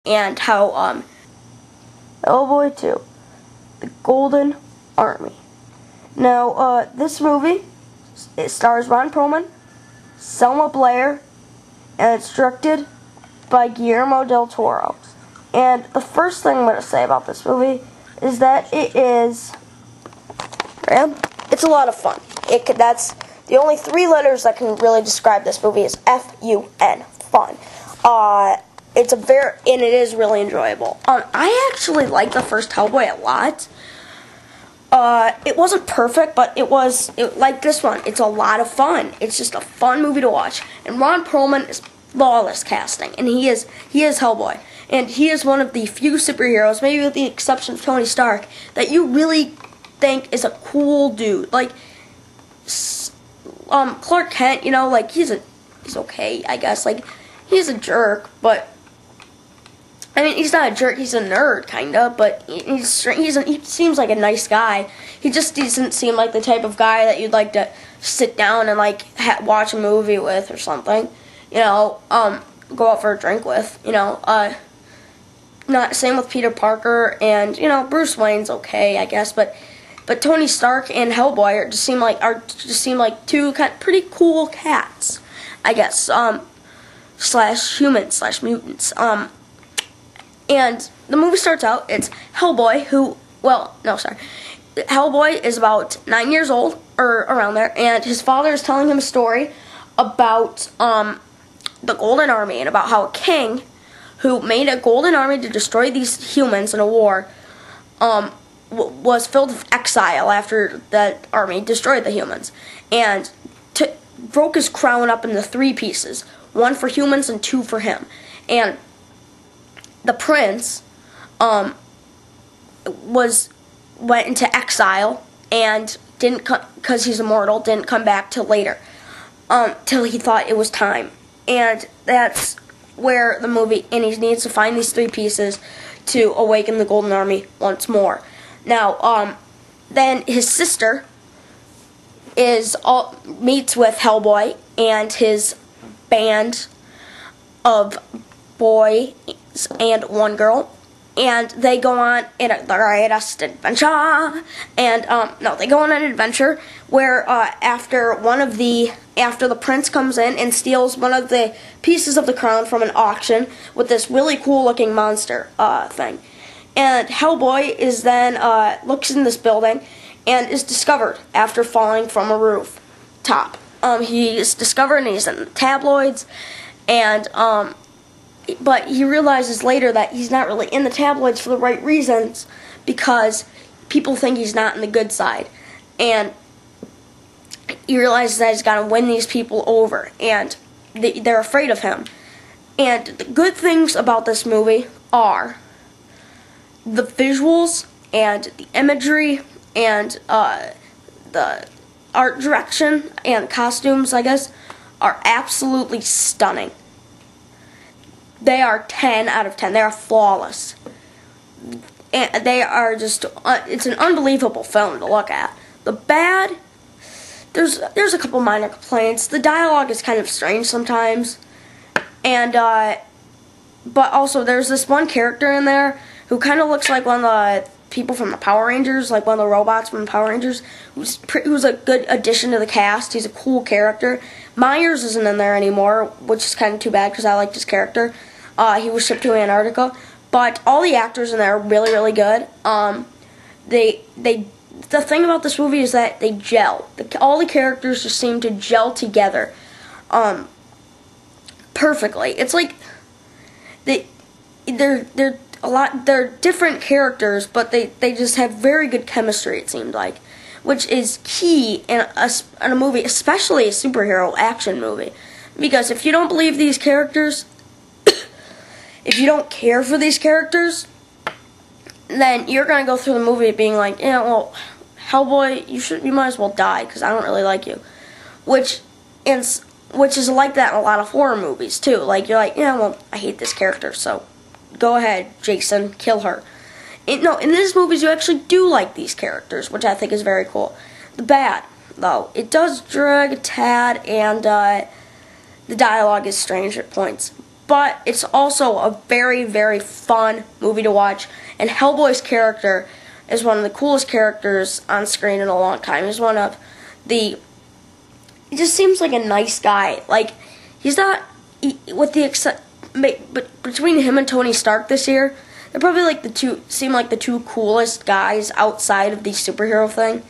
and how Hellboy 2, The Golden Army. Now, this movie, it stars Ron Perlman, Selma Blair, and it's directed by Guillermo del Toro. And the first thing I'm going to say about this movie is that it's a lot of fun. That's the only three letters that can really describe this movie is F-U-N, fun. And it is really enjoyable. I actually like the first Hellboy a lot. It wasn't perfect, but like this one, it's a lot of fun. It's just a fun movie to watch. And Ron Perlman is flawless casting, and he is Hellboy. And he is one of the few superheroes, maybe with the exception of Tony Stark, that you really think is a cool dude. Like, Clark Kent, like, he's okay, I guess. Like, he's a jerk, but I mean, he's not a jerk, he's a nerd, kinda, but he seems like a nice guy. He just doesn't seem like the type of guy that you'd like to sit down and, like, watch a movie with or something. Go out for a drink with, Not same with Peter Parker, and, Bruce Wayne's okay, I guess, but Tony Stark and Hellboy just seem like two pretty cool cats, I guess, slash humans, slash mutants, And the movie starts out, it's Hellboy, Hellboy is about 9 years old, or around there, and his father is telling him a story about, the Golden Army, and about how a king, who made a golden army to destroy these humans in a war, was filled with exile after that army destroyed the humans, and broke his crown up into 3 pieces, 1 for humans and 2 for him, and the prince went into exile and because he's immortal, didn't come back till later, till he thought it was time. And that's where the movie, and he needs to find these 3 pieces to awaken the Golden Army once more. Now, then his sister meets with Hellboy and his band of boys and 1 girl, and they go on the greatest adventure. And they go on an adventure where after the prince comes in and steals one of the pieces of the crown from an auction with this really cool looking monster thing, and Hellboy is then looks in this building and is discovered after falling from a roof top. He is discovered and he's in the tabloids, and but he realizes later that he's not really in the tabloids for the right reasons, because people think he's not in the good side. And he realizes that he's got to win these people over, and they're afraid of him. And the good things about this movie are the visuals and the imagery and the art direction and costumes, I guess, are absolutely stunning. They are 10 out of 10. They are flawless. And they are just, it's an unbelievable film to look at. The bad, there's a couple minor complaints. The dialogue is kind of strange sometimes. And, but also there's this one character in there who kind of looks like one of the people from the Power Rangers, like one of the robots from the Power Rangers, who's a good addition to the cast. He's a cool character. Myers isn't in there anymore, which is kind of too bad because I liked his character. He was shipped to Antarctica, but all the actors in there are really, really good. The thing about this movie is that they gel. All the characters just seem to gel together, perfectly. It's like they're different characters, but they just have very good chemistry. It seemed like, which is key in a movie, especially a superhero action movie, because if you don't believe these characters, if you don't care for these characters, then you're gonna go through the movie being like, yeah, well, Hellboy, you might as well die because I don't really like you, which is like that in a lot of horror movies too. Like, you're like, yeah, well, I hate this character, so go ahead, Jason, kill her. No, in these movies you actually do like these characters, which I think is very cool. The bad, though, it does drag a tad, and the dialogue is strange at points. but it's also a very, very fun movie to watch. And Hellboy's character is one of the coolest characters on screen in a long time. He's one of the... He just seems like a nice guy. Like, he's not... with the but between him and Tony Stark this year, they're probably like the two coolest guys outside of the superhero thing.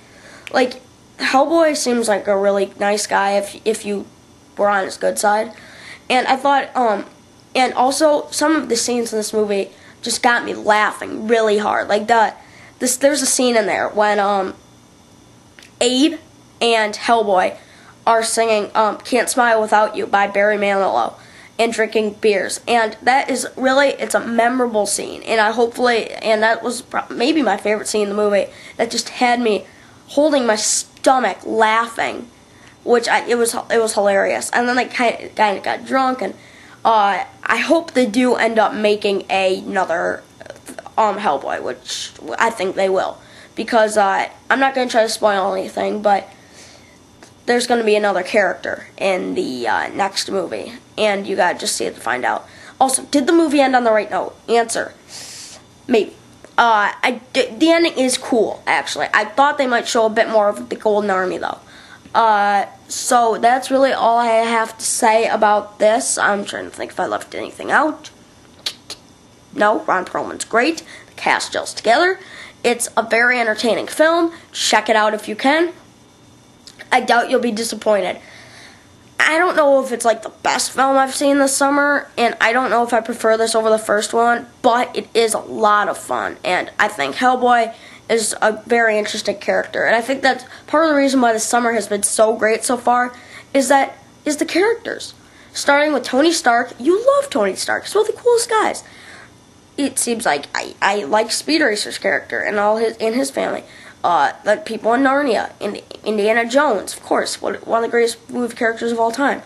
Like, Hellboy seems like a really nice guy if you were on his good side. And I thought, and also some of the scenes in this movie just got me laughing really hard. Like there's a scene in there when Abe and Hellboy are singing "Can't Smile Without You" by Barry Manilow and drinking beers, and that is really, it's a memorable scene, and that was maybe my favorite scene in the movie. That just had me holding my stomach laughing, which it was hilarious. And then they kind of got drunk, and I hope they do end up making another Hellboy, which I think they will, because I'm not going to try to spoil anything, but there's going to be another character in the next movie, and you gotta just see it to find out. Also, did the movie end on the right note? Answer: maybe. The ending is cool, actually. I thought they might show a bit more of the Golden Army, though. So that's really all I have to say about this. I'm trying to think if I left anything out. No, Ron Perlman's great. The cast gels together. It's a very entertaining film. Check it out if you can. I doubt you'll be disappointed. I don't know if it's like the best film I've seen this summer, and I don't know if I prefer this over the first one, but it is a lot of fun, and I think Hellboy is a very interesting character, and I think that's part of the reason why the summer has been so great so far, is the characters. Starting with Tony Stark. You love Tony Stark. He's one of the coolest guys. It seems like I like Speed Racer's character and his family. The people in Narnia, Indiana Jones, of course, one of the greatest movie characters of all time.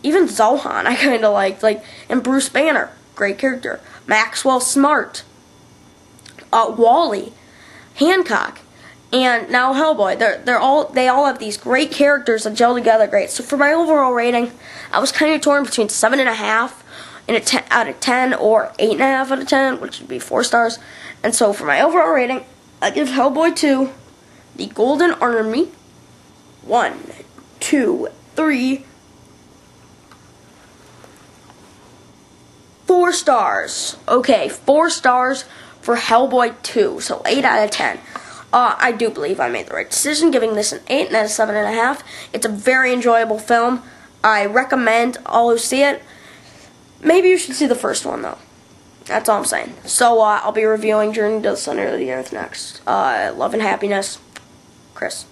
Even Zohan, I kind of liked, and Bruce Banner, great character. Maxwell Smart, Wally, Hancock, and now Hellboy. They all have these great characters that gel together great. So for my overall rating, I was kind of torn between 7.5 and a 10 out of 10, or 8.5 out of 10, which would be 4 stars. And so for my overall rating, I give Hellboy 2, the Golden Army, 1, 2, 3, 4 stars. Okay, 4 stars for Hellboy 2, so 8 out of 10. I do believe I made the right decision, giving this an 8 and a 7.5. It's a very enjoyable film. I recommend all who see it. Maybe you should see the first one, though. That's all I'm saying. So, I'll be reviewing Journey to the Center of the Earth next. Love and happiness, Chris.